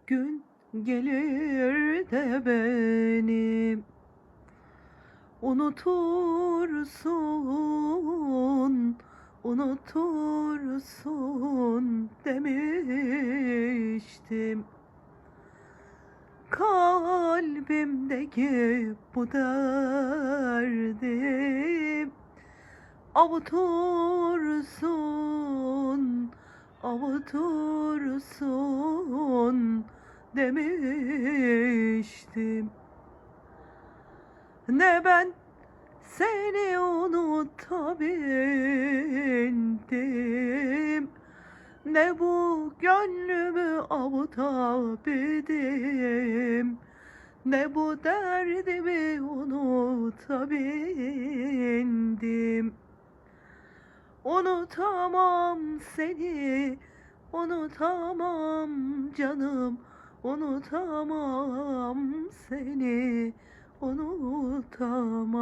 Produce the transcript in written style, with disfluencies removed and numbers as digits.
gün gelir de beni unutursun, unutursun demiştim. Kalbimdeki bu derdim avutursun, avutursun demiştim. Ne ben seni unutabildim, ne bu gönlümü avutabildim, ne bu derdimi unutabildim. Unutamam seni, unutamam canım, unutamam seni, unutamam.